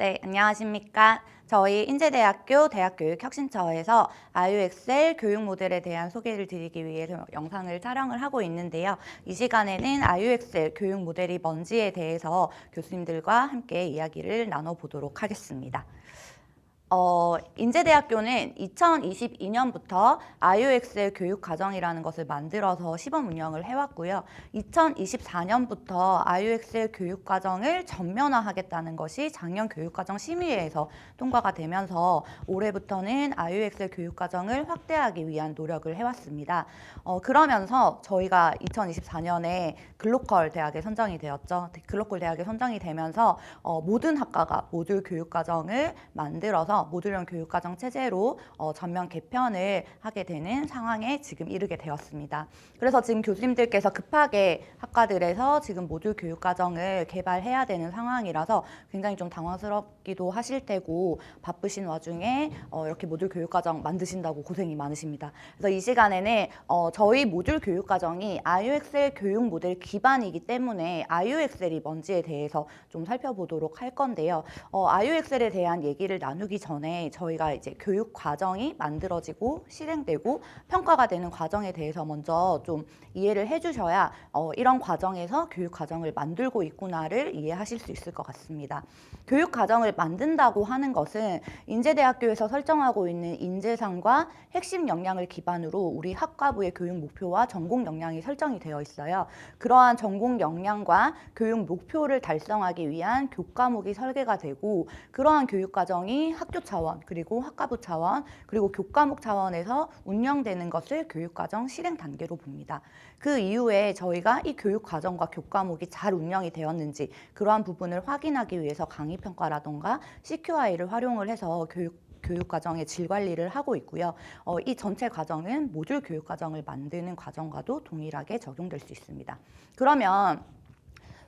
네, 안녕하십니까. 저희 인제대학교 대학교육혁신처에서 IUXL 교육 모델에 대한 소개를 드리기 위해서 영상을 촬영을 하고 있는데요. 이 시간에는 IUXL 교육 모델이 뭔지에 대해서 교수님들과 함께 이야기를 나눠보도록 하겠습니다. 인제대학교는 2022년부터 IUXL 교육과정이라는 것을 만들어서 시범 운영을 해왔고요. 2024년부터 IUXL 교육과정을 전면화하겠다는 것이 작년 교육과정 심의회에서 통과가 되면서 올해부터는 IUXL 교육과정을 확대하기 위한 노력을 해왔습니다. 그러면서 저희가 2024년에 글로컬 대학에 선정이 되었죠. 글로컬 대학에 선정이 되면서 모든 학과가 모듈 교육과정을 만들어서 모듈형 교육과정 체제로 전면 개편을 하게 되는 상황에 지금 이르게 되었습니다. 그래서 지금 교수님들께서 급하게 학과들에서 지금 모듈 교육과정을 개발해야 되는 상황이라서 굉장히 좀 당황스럽기도 하실 테고 바쁘신 와중에 이렇게 모듈 교육과정 만드신다고 고생이 많으십니다. 그래서 이 시간에는 저희 모듈 교육과정이 IUXL 교육 모델 기반이기 때문에 IUXL이 뭔지에 대해서 좀 살펴보도록 할 건데요. IUXL에 대한 얘기를 나누기 전에 저희가 이제 교육 과정이 만들어지고 실행되고 평가가 되는 과정에 대해서 먼저 좀 이해를 해주셔야 이런 과정에서 교육 과정을 만들고 있구나를 이해하실 수 있을 것 같습니다. 교육 과정을 만든다고 하는 것은 인제대학교에서 설정하고 있는 인재상과 핵심 역량을 기반으로 우리 학과부의 교육 목표와 전공 역량이 설정이 되어 있어요. 그러한 전공 역량과 교육 목표를 달성하기 위한 교과목이 설계가 되고 그러한 교육 과정이 학교 차원 그리고 학과부 차원 그리고 교과목 차원에서 운영되는 것을 교육 과정 실행 단계로 봅니다. 그 이후에 저희가 이 교육 과정과 교과목이 잘 운영이 되었는지 그러한 부분을 확인하기 위해서 강의 평가라던가 CQI를 활용을 해서 교육 과정의 질 관리를 하고 있고요. 이 전체 과정은 모듈 교육 과정을 만드는 과정과도 동일하게 적용될 수 있습니다. 그러면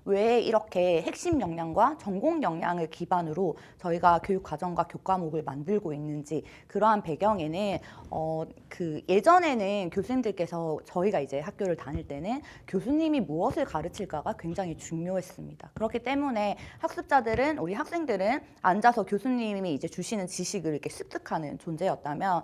왜 이렇게 핵심 역량과 전공 역량을 기반으로 저희가 교육 과정과 교과목을 만들고 있는지 그러한 배경에는 예전에는 교수님들께서 저희가 이제 학교를 다닐 때는 교수님이 무엇을 가르칠까가 굉장히 중요했습니다. 그렇기 때문에 학습자들은 우리 학생들은 앉아서 교수님이 이제 주시는 지식을 이렇게 습득하는 존재였다면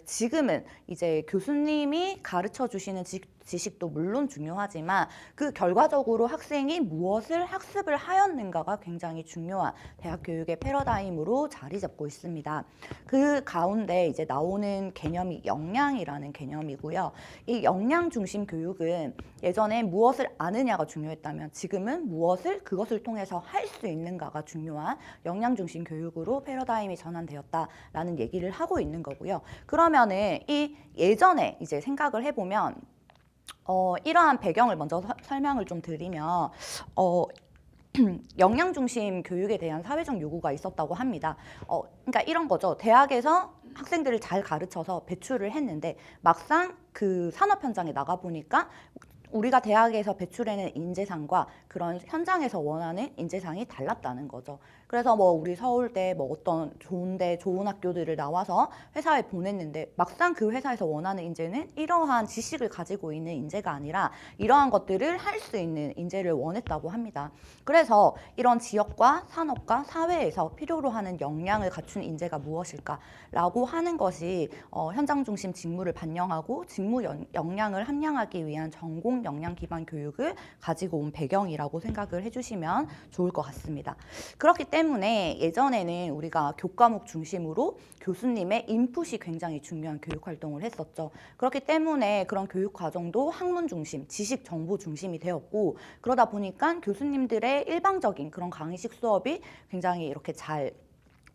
지금은 이제 교수님이 가르쳐 주시는 지식도 물론 중요하지만 그 결과적으로 학생이 무엇을 학습을 하였는가가 굉장히 중요한 대학 교육의 패러다임으로 자리 잡고 있습니다. 그 가운데 이제 나오는 개념이 역량이라는 개념이고요. 이 역량 중심 교육은 예전에 무엇을 아느냐가 중요했다면 지금은 그것을 통해서 할 수 있는가가 중요한 역량 중심 교육으로 패러다임이 전환되었다라는 얘기를 하고 있는 거고요. 그러면은 이 예전에 이제 생각을 해보면 이러한 배경을 먼저 설명을 좀 드리면 역량 중심 교육에 대한 사회적 요구가 있었다고 합니다. 그러니까 이런 거죠. 대학에서 학생들을 잘 가르쳐서 배출을 했는데 막상 그 산업 현장에 나가 보니까 우리가 대학에서 배출해낸 인재상과 그런 현장에서 원하는 인재상이 달랐다는 거죠. 그래서 뭐 우리 서울대 뭐 어떤 좋은 학교들을 나와서 회사에 보냈는데 막상 그 회사에서 원하는 인재는 이러한 지식을 가지고 있는 인재가 아니라 이러한 것들을 할 수 있는 인재를 원했다고 합니다. 그래서 이런 지역과 산업과 사회에서 필요로 하는 역량을 갖춘 인재가 무엇일까라고 하는 것이 현장 중심 직무를 반영하고 직무 역량을 함양하기 위한 전공 역량 기반 교육을 가지고 온 배경이라고 생각을 해주시면 좋을 것 같습니다. 그렇기 때문에 예전에는 우리가 교과목 중심으로 교수님의 인풋이 굉장히 중요한 교육 활동을 했었죠. 그렇기 때문에 그런 교육 과정도 학문 중심, 지식 정보 중심이 되었고 그러다 보니까 교수님들의 일방적인 그런 강의식 수업이 굉장히 이렇게 잘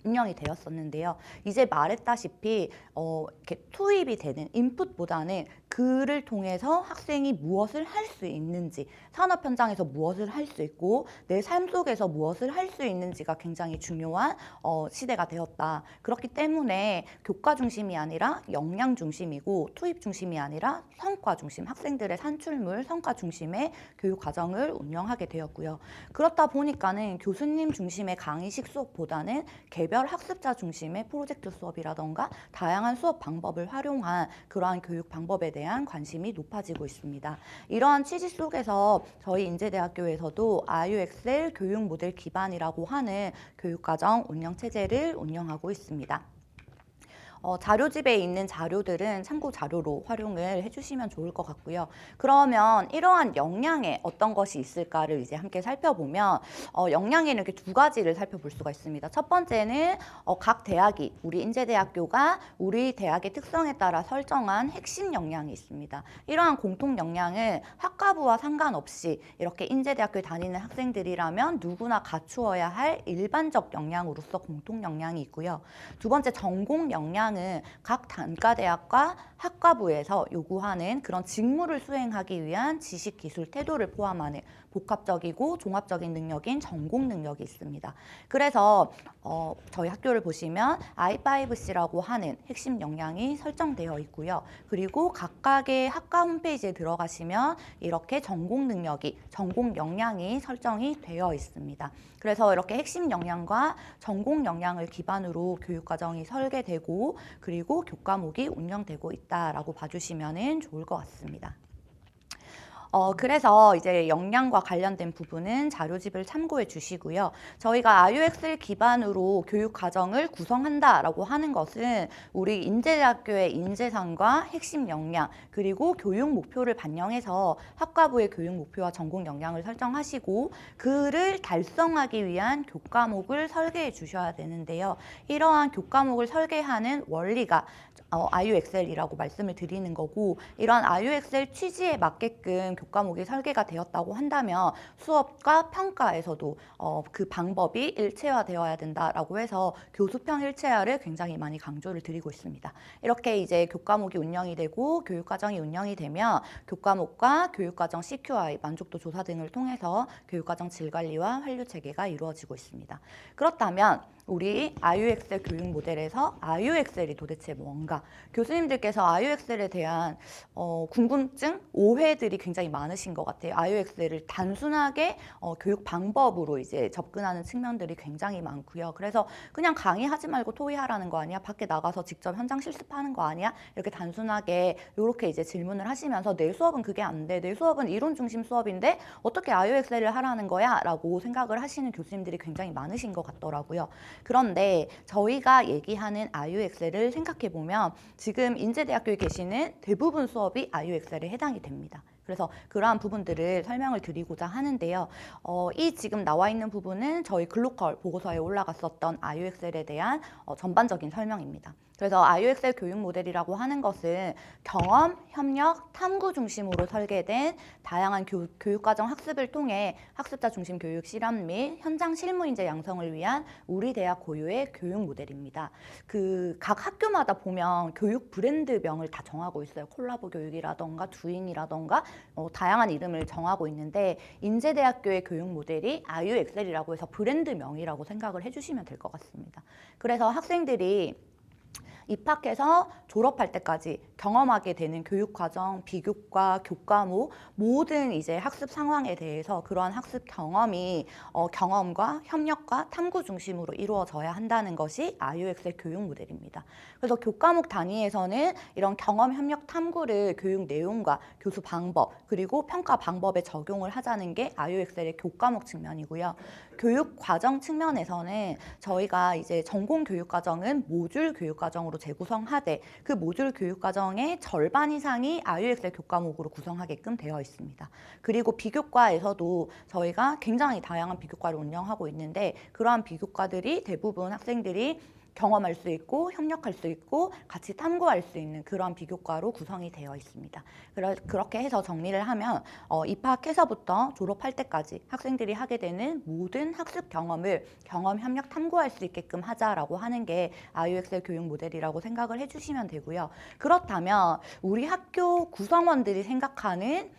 운영이 되었었는데요. 이제 말했다시피 이렇게 투입이 되는 인풋보다는 그를 통해서 학생이 무엇을 할 수 있는지, 산업 현장에서 무엇을 할 수 있고 내 삶 속에서 무엇을 할 수 있는지가 굉장히 중요한 시대가 되었다. 그렇기 때문에 교과 중심이 아니라 역량 중심이고 투입 중심이 아니라 성과 중심, 학생들의 산출물, 성과 중심의 교육 과정을 운영하게 되었고요. 그렇다 보니까는 교수님 중심의 강의식 수업보다는 개별 학습자 중심의 프로젝트 수업이라던가 다양한 수업 방법을 활용한 그러한 교육 방법에 대한 관심이 높아지고 있습니다. 이러한 취지 속에서 저희 인제대학교에서도 IUXL 교육 모델 기반이라고 하는 교육과정 운영체제를 운영하고 있습니다. 자료집에 있는 자료들은 참고 자료로 활용을 해주시면 좋을 것 같고요. 그러면 이러한 역량에 어떤 것이 있을까를 이제 함께 살펴보면 역량에는 이렇게 두 가지를 살펴볼 수가 있습니다. 첫 번째는 각 대학이 우리 인제대학교가 우리 대학의 특성에 따라 설정한 핵심 역량이 있습니다. 이러한 공통 역량은 학과부와 상관없이 이렇게 인제대학교에 다니는 학생들이라면 누구나 갖추어야 할 일반적 역량으로서 공통 역량이 있고요. 두 번째 전공 역량은 각 단과대학과 학과부에서 요구하는 그런 직무를 수행하기 위한 지식, 기술, 태도를 포함하는 복합적이고 종합적인 능력인 전공 능력이 있습니다. 그래서 저희 학교를 보시면 I5C라고 하는 핵심 역량이 설정되어 있고요. 그리고 각각의 학과 홈페이지에 들어가시면 이렇게 전공 능력이, 전공 역량이 설정이 되어 있습니다. 그래서 이렇게 핵심 역량과 전공 역량을 기반으로 교육과정이 설계되고 그리고 교과목이 운영되고 있다라고 봐주시면 좋을 것 같습니다. 그래서 이제 역량과 관련된 부분은 자료집을 참고해 주시고요. 저희가 IUXL 기반으로 교육 과정을 구성한다라고 하는 것은 우리 인제대학교의 인재상과 핵심 역량 그리고 교육 목표를 반영해서 학과부의 교육 목표와 전공 역량을 설정하시고 그를 달성하기 위한 교과목을 설계해 주셔야 되는데요. 이러한 교과목을 설계하는 원리가 IUXL이라고 말씀을 드리는 거고 이러한 IUXL 취지에 맞게끔 교과목이 설계가 되었다고 한다면 수업과 평가에서도 그 방법이 일체화되어야 된다라고 해서 교수편 일체화를 굉장히 많이 강조를 드리고 있습니다. 이렇게 이제 교과목이 운영이 되고 교육과정이 운영이 되면 교과목과 교육과정 CQI 만족도 조사 등을 통해서 교육과정 질관리와 환류 체계가 이루어지고 있습니다. 그렇다면 우리 IUXL 교육 모델에서 IUXL이 도대체 뭔가? 교수님들께서 IUXL에 대한 궁금증, 오해들이 굉장히 많으신 것 같아요. IUXL을 단순하게 교육 방법으로 이제 접근하는 측면들이 굉장히 많고요. 그래서 그냥 강의하지 말고 토의하라는 거 아니야? 밖에 나가서 직접 현장 실습하는 거 아니야? 이렇게 단순하게 이렇게 이제 질문을 하시면서 내 수업은 그게 안 돼. 내 수업은 이론 중심 수업인데 어떻게 IUXL을 하라는 거야? 라고 생각을 하시는 교수님들이 굉장히 많으신 것 같더라고요. 그런데 저희가 얘기하는 IUXL을 생각해 보면 지금 인제대학교에 계시는 대부분 수업이 IUXL에 해당이 됩니다. 그래서 그러한 부분들을 설명을 드리고자 하는데요. 이 지금 나와 있는 부분은 저희 글로컬 보고서에 올라갔었던 IUXL에 대한 전반적인 설명입니다. 그래서 IUXL 교육 모델이라고 하는 것은 경험, 협력, 탐구 중심으로 설계된 다양한 교육과정 학습을 통해 학습자 중심 교육 실험 및 현장 실무 인재 양성을 위한 우리 대학 고유의 교육 모델입니다. 각 학교마다 보면 교육 브랜드명을 다 정하고 있어요. 콜라보 교육이라던가 두잉이라던가 다양한 이름을 정하고 있는데 인제대학교의 교육 모델이 IUXL이라고 해서 브랜드명이라고 생각을 해주시면 될 것 같습니다. 그래서 학생들이 입학해서 졸업할 때까지 경험하게 되는 교육과정, 비교과, 교과목 모든 이제 학습 상황에 대해서 그러한 학습 경험이 경험과 협력과 탐구 중심으로 이루어져야 한다는 것이 IUXL 교육 모델입니다. 그래서 교과목 단위에서는 이런 경험, 협력, 탐구를 교육 내용과 교수 방법 그리고 평가 방법에 적용을 하자는 게 IUXL의 교과목 측면이고요. 교육 과정 측면에서는 저희가 이제 전공 교육 과정은 모듈 교육 과정으로 재구성하되 그 모듈 교육 과정의 절반 이상이 IUXL 교과목으로 구성하게끔 되어 있습니다. 그리고 비교과에서도 저희가 굉장히 다양한 비교과를 운영하고 있는데 그러한 비교과들이 대부분 학생들이 경험할 수 있고 협력할 수 있고 같이 탐구할 수 있는 그런 비교과로 구성이 되어 있습니다. 그렇게 해서 정리를 하면 입학해서부터 졸업할 때까지 학생들이 하게 되는 모든 학습 경험을 경험, 협력, 탐구할 수 있게끔 하자라고 하는 게 IUXL 교육 모델이라고 생각을 해주시면 되고요. 그렇다면 우리 학교 구성원들이 생각하는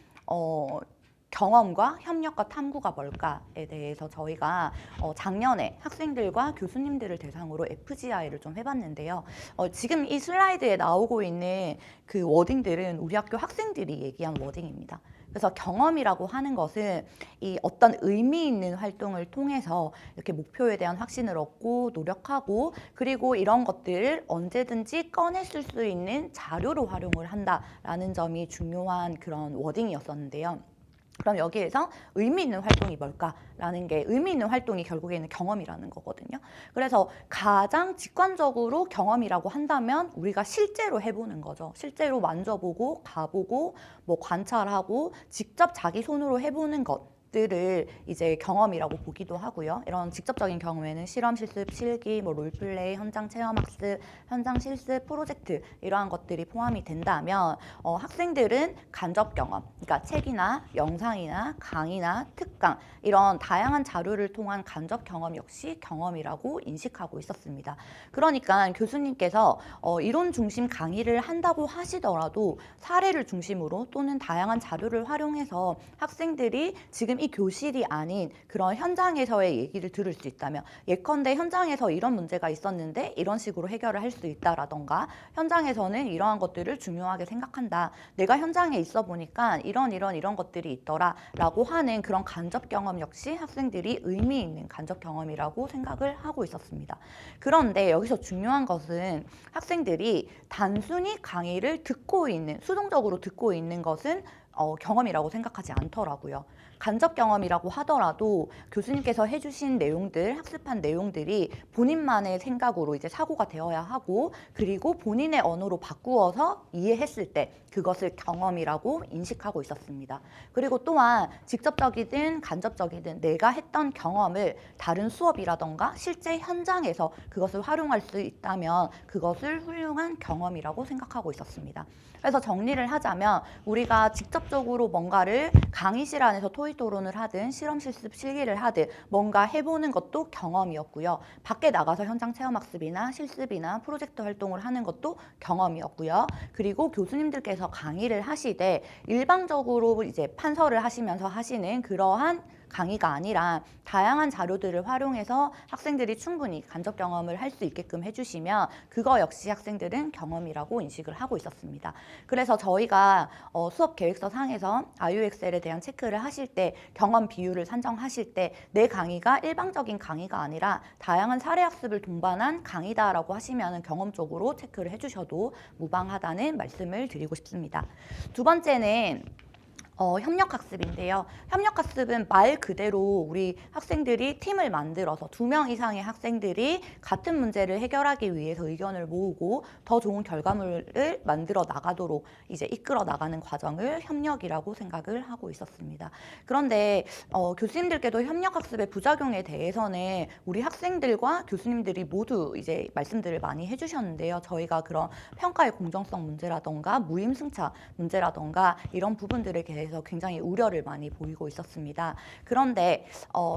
경험과 협력과 탐구가 뭘까에 대해서 저희가 작년에 학생들과 교수님들을 대상으로 FGI를 좀 해봤는데요. 지금 이 슬라이드에 나오고 있는 그 워딩들은 우리 학교 학생들이 얘기한 워딩입니다. 그래서 경험이라고 하는 것은 이 어떤 의미 있는 활동을 통해서 이렇게 목표에 대한 확신을 얻고 노력하고 그리고 이런 것들을 언제든지 꺼냈을 수 있는 자료로 활용을 한다라는 점이 중요한 그런 워딩이었었는데요. 그럼 여기에서 의미 있는 활동이 뭘까라는 게 의미 있는 활동이 결국에는 경험이라는 거거든요. 그래서 가장 직관적으로 경험이라고 한다면 우리가 실제로 해보는 거죠. 실제로 만져보고 가보고 뭐 관찰하고 직접 자기 손으로 해보는 것. 들을 이제 경험이라고 보기도 하고요. 이런 직접적인 경우에는 실험, 실습, 실기, 뭐 롤플레이, 현장 체험학습, 현장 실습, 프로젝트 이러한 것들이 포함이 된다면 학생들은 간접 경험, 그러니까 책이나 영상이나 강의나 특강 이런 다양한 자료를 통한 간접 경험 역시 경험이라고 인식하고 있었습니다. 그러니까 교수님께서 이론 중심 강의를 한다고 하시더라도 사례를 중심으로 또는 다양한 자료를 활용해서 학생들이 지금 이 교실이 아닌 그런 현장에서의 얘기를 들을 수 있다면 예컨대 현장에서 이런 문제가 있었는데 이런 식으로 해결을 할 수 있다라던가 현장에서는 이러한 것들을 중요하게 생각한다. 내가 현장에 있어 보니까 이런 것들이 있더라 라고 하는 그런 간접 경험 역시 학생들이 의미 있는 간접 경험이라고 생각을 하고 있었습니다. 그런데 여기서 중요한 것은 학생들이 단순히 강의를 듣고 있는 수동적으로 듣고 있는 것은 경험이라고 생각하지 않더라고요. 간접 경험이라고 하더라도 교수님께서 해주신 내용들, 학습한 내용들이 본인만의 생각으로 이제 사고가 되어야 하고 그리고 본인의 언어로 바꾸어서 이해했을 때 그것을 경험이라고 인식하고 있었습니다. 그리고 또한 직접적이든 간접적이든 내가 했던 경험을 다른 수업이라던가 실제 현장에서 그것을 활용할 수 있다면 그것을 훌륭한 경험이라고 생각하고 있었습니다. 그래서 정리를 하자면 우리가 직접적으로 뭔가를 강의실 안에서 토의 토론을 하든 실험 실습 실기를 하든 뭔가 해보는 것도 경험이었고요. 밖에 나가서 현장 체험학습이나 실습이나 프로젝트 활동을 하는 것도 경험이었고요. 그리고 교수님들께서 강의를 하시되 일방적으로 이제 판서를 하시면서 하시는 그러한 강의가 아니라 다양한 자료들을 활용해서 학생들이 충분히 간접 경험을 할 수 있게끔 해주시면 그거 역시 학생들은 경험이라고 인식을 하고 있었습니다. 그래서 저희가 수업 계획서 상에서 IUXL에 대한 체크를 하실 때 경험 비율을 산정하실 때 내 강의가 일방적인 강의가 아니라 다양한 사례 학습을 동반한 강의다라고 하시면 경험적으로 체크를 해주셔도 무방하다는 말씀을 드리고 싶습니다. 두 번째는 협력학습인데요. 협력학습은 말 그대로 우리 학생들이 팀을 만들어서 2명 이상의 학생들이 같은 문제를 해결하기 위해서 의견을 모으고 더 좋은 결과물을 만들어 나가도록 이제 이끌어 나가는 과정을 협력이라고 생각을 하고 있었습니다. 그런데 교수님들께도 협력학습의 부작용에 대해서는 우리 학생들과 교수님들이 모두 이제 말씀들을 많이 해주셨는데요. 저희가 그런 평가의 공정성 문제라던가 무임승차 문제라던가 이런 부분들에 대해서 굉장히 우려를 많이 보이고 있었습니다. 그런데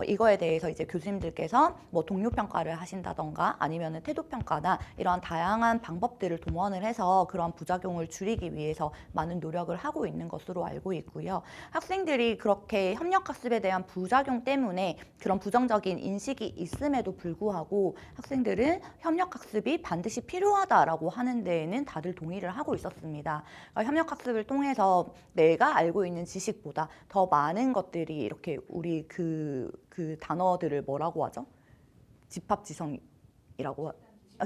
이거에 대해서 이제 교수님들께서 뭐 동료 평가를 하신다던가 아니면은 태도 평가나 이러한 다양한 방법들을 동원을 해서 그런 부작용을 줄이기 위해서 많은 노력을 하고 있는 것으로 알고 있고요. 학생들이 그렇게 협력학습에 대한 부작용 때문에 그런 부정적인 인식이 있음에도 불구하고 학생들은 협력학습이 반드시 필요하다라고 하는 데에는 다들 동의를 하고 있었습니다. 그러니까 협력학습을 통해서 내가 알고 있는 지식보다 더 많은 것들이 이렇게 우리 그 단어들을 뭐라고 하죠? 집합지성이라고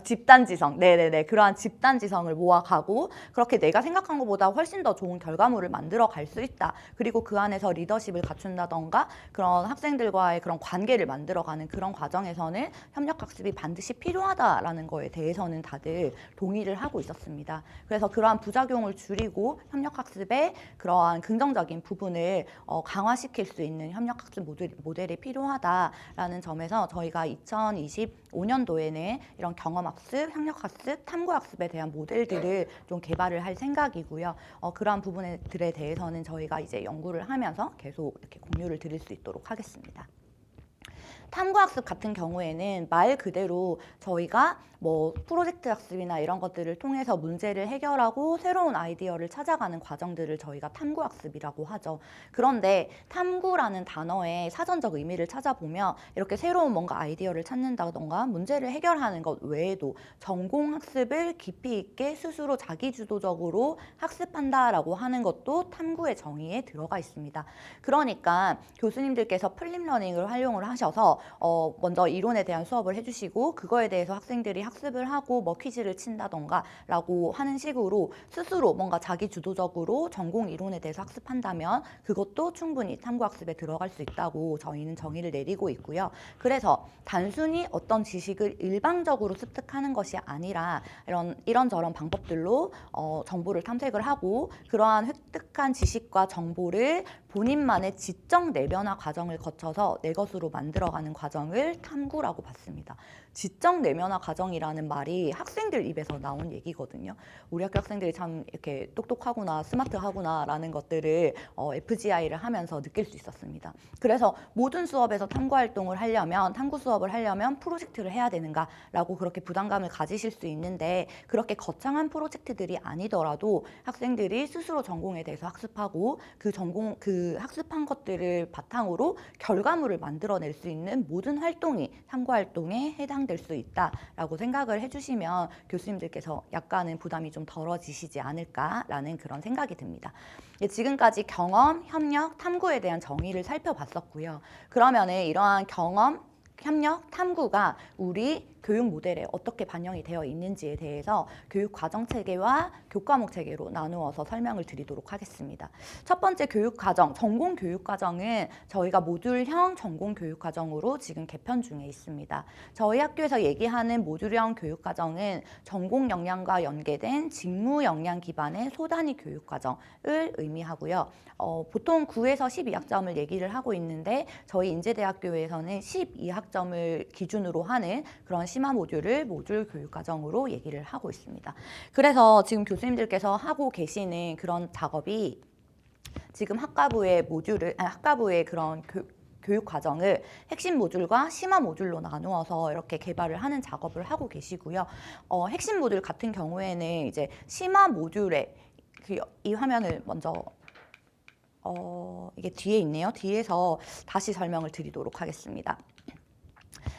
집단지성, 네네네. 그러한 집단지성을 모아가고 그렇게 내가 생각한 것보다 훨씬 더 좋은 결과물을 만들어 갈 수 있다. 그리고 그 안에서 리더십을 갖춘다던가 그런 학생들과의 그런 관계를 만들어가는 그런 과정에서는 협력학습이 반드시 필요하다라는 거에 대해서는 다들 동의를 하고 있었습니다. 그래서 그러한 부작용을 줄이고 협력학습의 그러한 긍정적인 부분을 강화시킬 수 있는 협력학습 모델이 필요하다라는 점에서 저희가 2025년도에는 이런 경험학습, 협력학습, 탐구학습에 대한 모델들을 좀 개발을 할 생각이고요. 그러한 부분들에 대해서는 저희가 이제 연구를 하면서 계속 이렇게 공유를 드릴 수 있도록 하겠습니다. 탐구학습 같은 경우에는 말 그대로 저희가 뭐 프로젝트 학습이나 이런 것들을 통해서 문제를 해결하고 새로운 아이디어를 찾아가는 과정들을 저희가 탐구학습이라고 하죠. 그런데 탐구라는 단어의 사전적 의미를 찾아보면 이렇게 새로운 뭔가 아이디어를 찾는다던가 문제를 해결하는 것 외에도 전공학습을 깊이 있게 스스로 자기주도적으로 학습한다라고 하는 것도 탐구의 정의에 들어가 있습니다. 그러니까 교수님들께서 플립러닝을 활용을 하셔서 먼저 이론에 대한 수업을 해주시고 그거에 대해서 학생들이 학습을 하고 뭐 퀴즈를 친다던가 라고 하는 식으로 스스로 뭔가 자기 주도적으로 전공 이론에 대해서 학습한다면 그것도 충분히 탐구학습에 들어갈 수 있다고 저희는 정의를 내리고 있고요. 그래서 단순히 어떤 지식을 일방적으로 습득하는 것이 아니라 이런저런 방법들로 정보를 탐색을 하고 그러한 획득한 지식과 정보를 본인만의 지적 내면화 과정을 거쳐서 내 것으로 만들어가는 과정을 탐구라고 봤습니다. 지적 내면화 과정이라는 말이 학생들 입에서 나온 얘기거든요. 우리 학교 학생들이 참 이렇게 똑똑하구나, 스마트하구나라는 것들을 FGI를 하면서 느낄 수 있었습니다. 그래서 모든 수업에서 탐구 활동을 하려면, 탐구 수업을 하려면 프로젝트를 해야 되는가라고 그렇게 부담감을 가지실 수 있는데 그렇게 거창한 프로젝트들이 아니더라도 학생들이 스스로 전공에 대해서 학습하고 그 학습한 것들을 바탕으로 결과물을 만들어낼 수 있는 모든 활동이 탐구 활동에 해당될 수 있다라고 생각을 해주시면 교수님들께서 약간은 부담이 좀 덜어지시지 않을까라는 그런 생각이 듭니다. 지금까지 경험, 협력, 탐구에 대한 정의를 살펴봤었고요. 그러면은 이러한 경험, 협력, 탐구가 우리 교육 모델에 어떻게 반영이 되어 있는지에 대해서 교육 과정 체계와 교과목 체계로 나누어서 설명을 드리도록 하겠습니다. 첫 번째 교육 과정, 전공 교육 과정은 저희가 모듈형 전공 교육 과정으로 지금 개편 중에 있습니다. 저희 학교에서 얘기하는 모듈형 교육 과정은 전공 역량과 연계된 직무 역량 기반의 소단위 교육 과정을 의미하고요. 보통 9에서 12학점을 얘기를 하고 있는데 저희 인제대학교에서는 12학점을 기준으로 하는 그런 심화 모듈을 모듈 교육 과정으로 얘기를 하고 있습니다. 그래서 지금 교수님들께서 하고 계시는 그런 작업이 지금 학과부의 그런 교육 과정을 핵심 모듈과 심화 모듈로 나누어서 이렇게 개발을 하는 작업을 하고 계시고요. 핵심 모듈 같은 경우에는 이제 심화 모듈에 이 화면을 먼저 이게 뒤에 있네요. 뒤에서 다시 설명을 드리도록 하겠습니다.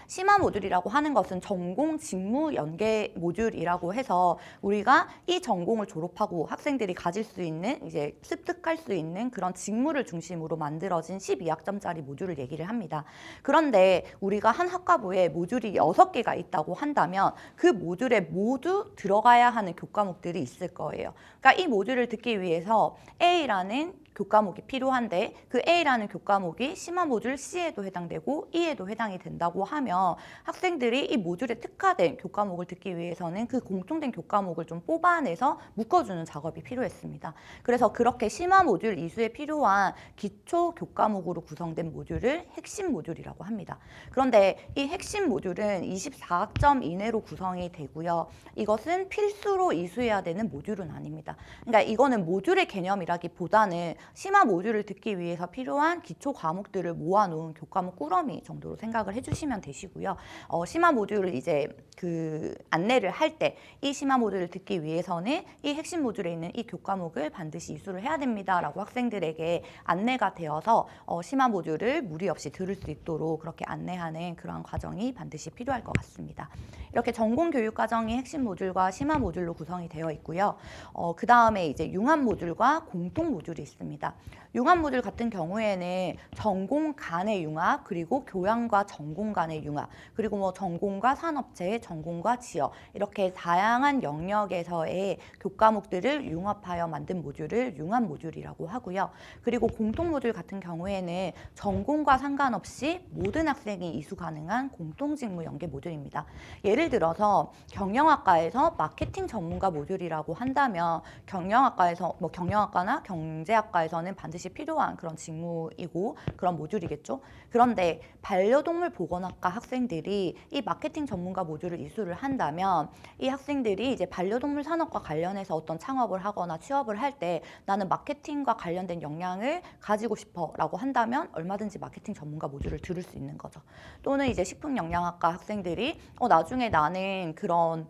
심화 모듈이라고 하는 것은 전공 직무 연계 모듈이라고 해서 우리가 이 전공을 졸업하고 학생들이 가질 수 있는 이제 습득할 수 있는 그런 직무를 중심으로 만들어진 12학점짜리 모듈을 얘기를 합니다. 그런데 우리가 한 학과부에 모듈이 6개가 있다고 한다면 그 모듈에 모두 들어가야 하는 교과목들이 있을 거예요. 그러니까 이 모듈을 듣기 위해서 A라는 교과목이 필요한데 그 A라는 교과목이 심화 모듈 C에도 해당되고 E에도 해당이 된다고 하면 학생들이 이 모듈에 특화된 교과목을 듣기 위해서는 그 공통된 교과목을 좀 뽑아내서 묶어주는 작업이 필요했습니다. 그래서 그렇게 심화 모듈 이수에 필요한 기초 교과목으로 구성된 모듈을 핵심 모듈이라고 합니다. 그런데 이 핵심 모듈은 24학점 이내로 구성이 되고요. 이것은 필수로 이수해야 되는 모듈은 아닙니다. 그러니까 이거는 모듈의 개념이라기보다는 심화 모듈을 듣기 위해서 필요한 기초 과목들을 모아놓은 교과목 꾸러미 정도로 생각을 해주시면 되시고요. 심화 모듈을 이제 그 안내를 할 때 이 심화 모듈을 듣기 위해서는 이 핵심 모듈에 있는 이 교과목을 반드시 이수를 해야 됩니다라고 학생들에게 안내가 되어서 심화 모듈을 무리 없이 들을 수 있도록 그렇게 안내하는 그런 과정이 반드시 필요할 것 같습니다. 이렇게 전공 교육 과정이 핵심 모듈과 심화 모듈로 구성이 되어 있고요. 그 다음에 이제 융합 모듈과 공통 모듈이 있습니다. 융합 모듈 같은 경우에는 전공 간의 융합, 그리고 교양과 전공 간의 융합, 그리고 뭐 전공과 산업체, 전공과 지역 이렇게 다양한 영역에서의 교과목들을 융합하여 만든 모듈을 융합 모듈이라고 하고요. 그리고 공통 모듈 같은 경우에는 전공과 상관없이 모든 학생이 이수 가능한 공통직무 연계 모듈입니다. 예를 들어서 경영학과에서 마케팅 전문가 모듈이라고 한다면 경영학과나 경제학과에서는 반드시 필요한 그런 직무이고 그런 모듈이겠죠. 그런데 반려동물 보건학과 학생들이 이 마케팅 전문가 모듈을 이수를 한다면 이 학생들이 이제 반려동물 산업과 관련해서 어떤 창업을 하거나 취업을 할 때 나는 마케팅과 관련된 역량을 가지고 싶어라고 한다면 얼마든지 마케팅 전문가 모듈을 들을 수 있는 거죠. 또는 이제 식품영양학과 학생들이 나중에 나는 그런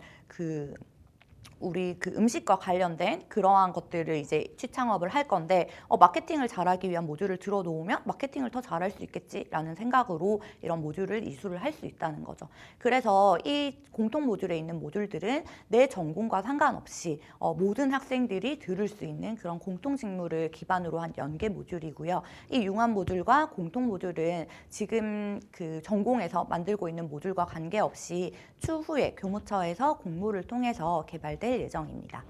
우리 음식과 관련된 그러한 것들을 이제 취창업을 할 건데 마케팅을 잘하기 위한 모듈을 들어놓으면 마케팅을 더 잘할 수 있겠지라는 생각으로 이런 모듈을 이수를 할 수 있다는 거죠. 그래서 이 공통 모듈에 있는 모듈들은 내 전공과 상관없이 모든 학생들이 들을 수 있는 그런 공통 직무를 기반으로 한 연계 모듈이고요. 이 융합 모듈과 공통 모듈은 지금 전공에서 만들고 있는 모듈과 관계없이 추후에 교무처에서 공모를 통해서 개발될 예정입니다.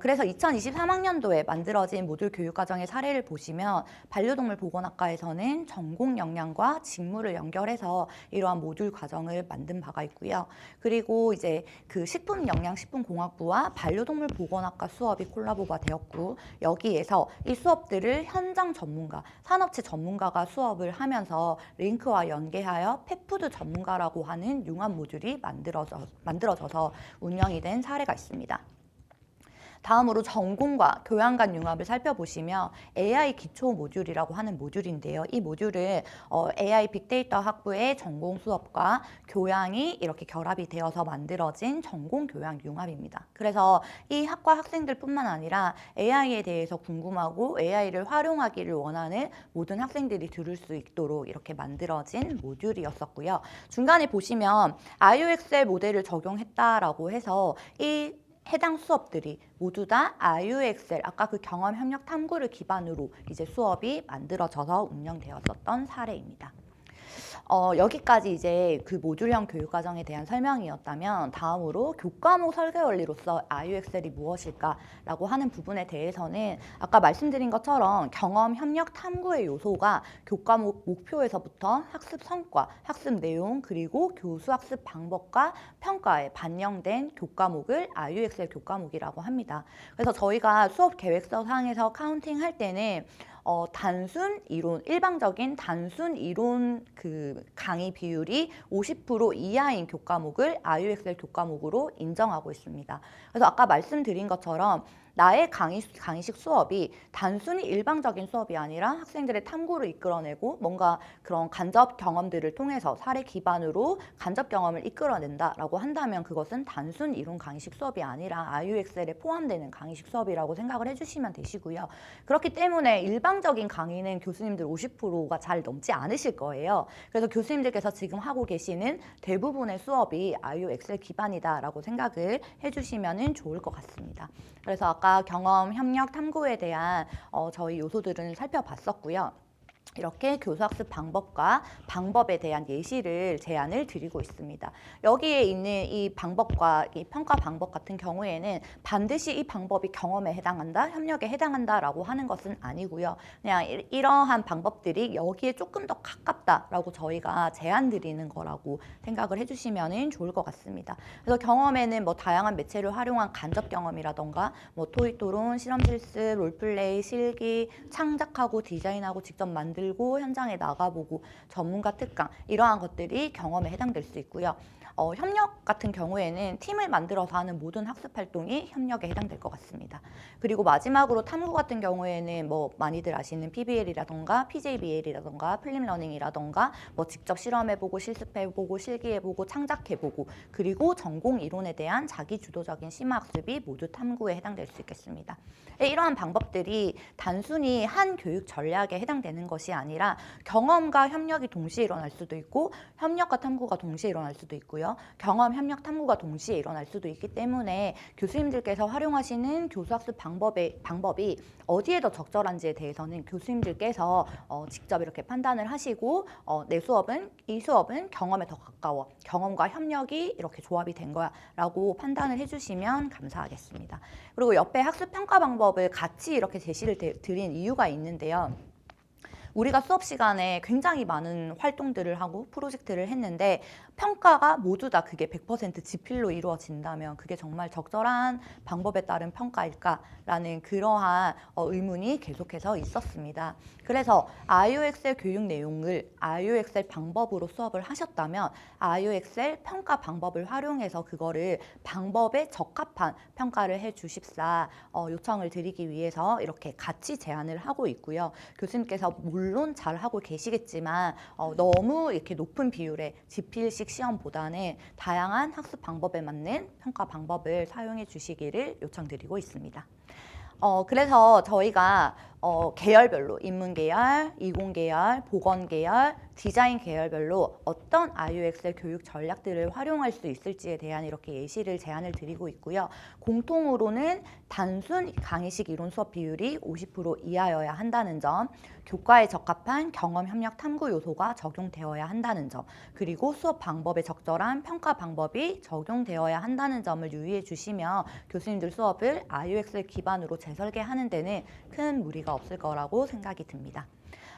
그래서 2023학년도에 만들어진 모듈 교육과정의 사례를 보시면 반려동물 보건학과에서는 전공 역량과 직무를 연결해서 이러한 모듈 과정을 만든 바가 있고요. 그리고 이제 식품영양식품공학부와 반려동물 보건학과 수업이 콜라보가 되었고 여기에서 이 수업들을 현장 전문가, 산업체 전문가가 수업을 하면서 링크와 연계하여 펫푸드 전문가라고 하는 융합 모듈이 만들어져서 운영이 된 사례가 있습니다. 다음으로 전공과 교양 간 융합을 살펴보시면 AI 기초 모듈이라고 하는 모듈인데요. 이 모듈은 AI 빅데이터 학부의 전공 수업과 교양이 이렇게 결합이 되어서 만들어진 전공 교양 융합입니다. 그래서 이 학과 학생들뿐만 아니라 AI에 대해서 궁금하고 AI를 활용하기를 원하는 모든 학생들이 들을 수 있도록 이렇게 만들어진 모듈이었었고요. 중간에 보시면 IUXL 모델을 적용했다라고 해서 이 해당 수업들이 모두 다 IUXL, 아까 경험 협력 탐구를 기반으로 이제 수업이 만들어져서 운영되었었던 사례입니다. 여기까지 이제 모듈형 교육과정에 대한 설명이었다면 다음으로 교과목 설계 원리로서 IUXL이 무엇일까라고 하는 부분에 대해서는 아까 말씀드린 것처럼 경험, 협력, 탐구의 요소가 교과목 목표에서부터 학습 성과, 학습 내용, 그리고 교수 학습 방법과 평가에 반영된 교과목을 IUXL 교과목이라고 합니다. 그래서 저희가 수업 계획서 상에서 카운팅 할 때는 단순 이론, 일방적인 단순 이론 강의 비율이 50% 이하인 교과목을 IUXL 교과목으로 인정하고 있습니다. 그래서 아까 말씀드린 것처럼 나의 강의식 수업이 단순히 일방적인 수업이 아니라 학생들의 탐구를 이끌어내고 뭔가 그런 간접 경험들을 통해서 사례 기반으로 간접 경험을 이끌어낸다라고 한다면 그것은 단순 이론 강의식 수업이 아니라 IUXL에 포함되는 강의식 수업이라고 생각을 해주시면 되시고요. 그렇기 때문에 일방적인 강의는 교수님들 50%가 잘 넘지 않으실 거예요. 그래서 교수님들께서 지금 하고 계시는 대부분의 수업이 IUXL 기반이다라고 생각을 해주시면 좋을 것 같습니다. 그래서 아까 경험, 협력, 탐구에 대한 저희 요소들은 살펴봤었고요. 이렇게 교수학습 방법과 방법에 대한 예시를 제안을 드리고 있습니다. 여기에 있는 이 방법과 이 평가 방법 같은 경우에는 반드시 이 방법이 경험에 해당한다, 협력에 해당한다라고 하는 것은 아니고요. 그냥 이러한 방법들이 여기에 조금 더 가깝다라고 저희가 제안 드리는 거라고 생각을 해주시면 좋을 것 같습니다. 그래서 경험에는 다양한 매체를 활용한 간접 경험이라던가 토익 토론, 실험 실습, 롤플레이, 실기, 창작하고 디자인하고 직접 만들고 현장에 나가보고 전문가 특강 이러한 것들이 경험에 해당될 수 있고요. 협력 같은 경우에는 팀을 만들어서 하는 모든 학습 활동이 협력에 해당될 것 같습니다. 그리고 마지막으로 탐구 같은 경우에는 많이들 아시는 PBL이라던가 PJBL이라던가 플립러닝이라던가 직접 실험해보고 실습해보고 실기해보고 창작해보고 그리고 전공 이론에 대한 자기주도적인 심화학습이 모두 탐구에 해당될 수 있겠습니다. 이러한 방법들이 단순히 한 교육 전략에 해당되는 것이 아니라 경험과 협력이 동시에 일어날 수도 있고 협력과 탐구가 동시에 일어날 수도 있고요. 경험, 협력, 탐구가 동시에 일어날 수도 있기 때문에 교수님들께서 활용하시는 교수학습 방법이 어디에 더 적절한지에 대해서는 교수님들께서 직접 이렇게 판단을 하시고 이 수업은 경험에 더 가까워, 경험과 협력이 이렇게 조합이 된 거야 라고 판단을 해주시면 감사하겠습니다. 그리고 옆에 학습 평가 방법을 같이 이렇게 제시를 드린 이유가 있는데요. 우리가 수업 시간에 굉장히 많은 활동들을 하고 프로젝트를 했는데 평가가 모두 다 그게 100% 지필로 이루어진다면 그게 정말 적절한 방법에 따른 평가일까라는 그러한 의문이 계속해서 있었습니다. 그래서 IO엑셀 교육 내용을 IO엑셀 방법으로 수업을 하셨다면 IO엑셀 평가 방법을 활용해서 그거를 방법에 적합한 평가를 해주십사 요청을 드리기 위해서 이렇게 같이 제안을 하고 있고요. 교수님께서 물론 잘하고 계시겠지만 너무 이렇게 높은 비율의 지필식 시험보다는 다양한 학습 방법에 맞는 평가 방법을 사용해 주시기를 요청드리고 있습니다. 그래서 저희가 계열별로 인문계열, 이공계열, 보건계열, 디자인 계열별로 어떤 IO엑셀 교육 전략들을 활용할 수 있을지에 대한 이렇게 예시를 제안을 드리고 있고요. 공통으로는 단순 강의식 이론 수업 비율이 50% 이하여야 한다는 점, 교과에 적합한 경험 협력 탐구 요소가 적용되어야 한다는 점, 그리고 수업 방법에 적절한 평가 방법이 적용되어야 한다는 점을 유의해 주시면 교수님들 수업을 IO엑셀 기반으로 재설계하는 데는 큰 무리가 없을 거라고 생각이 듭니다.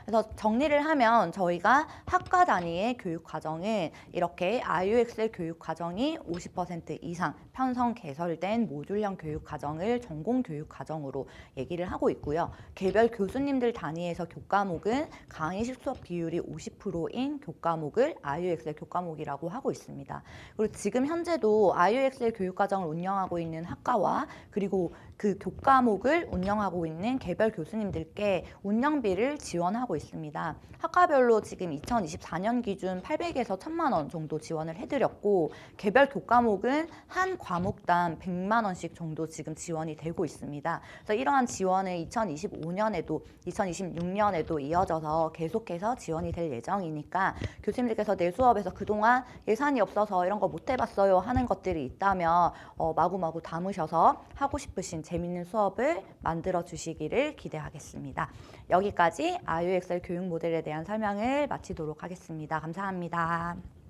그래서 정리를 하면 저희가 학과 단위의 교육 과정은 이렇게 IO엑셀 교육 과정이 50% 이상 편성 개설된 모듈형 교육 과정을 전공 교육 과정으로 얘기를 하고 있고요. 개별 교수님들 단위에서 교과목은 강의식 수업 비율이 50%인 교과목을 IO엑셀 교과목이라고 하고 있습니다. 그리고 지금 현재도 IO엑셀 교육 과정을 운영하고 있는 학과와 그리고 그 교과목을 운영하고 있는 개별 교수님들께 운영비를 지원하고 있습니다. 학과별로 지금 2024년 기준 800에서 1000만 원 정도 지원을 해드렸고 개별 교과목은 한 과목당 100만 원씩 정도 지금 지원이 되고 있습니다. 그래서 이러한 지원을 2025년에도 2026년에도 이어져서 계속해서 지원이 될 예정이니까 교수님들께서 내 수업에서 그동안 예산이 없어서 이런 거 못 해봤어요 하는 것들이 있다면 마구마구 담으셔서 하고 싶으신 재밌는 수업을 만들어 주시기를 기대하겠습니다. 여기까지 IO엑셀 교육 모델에 대한 설명을 마치도록 하겠습니다. 감사합니다.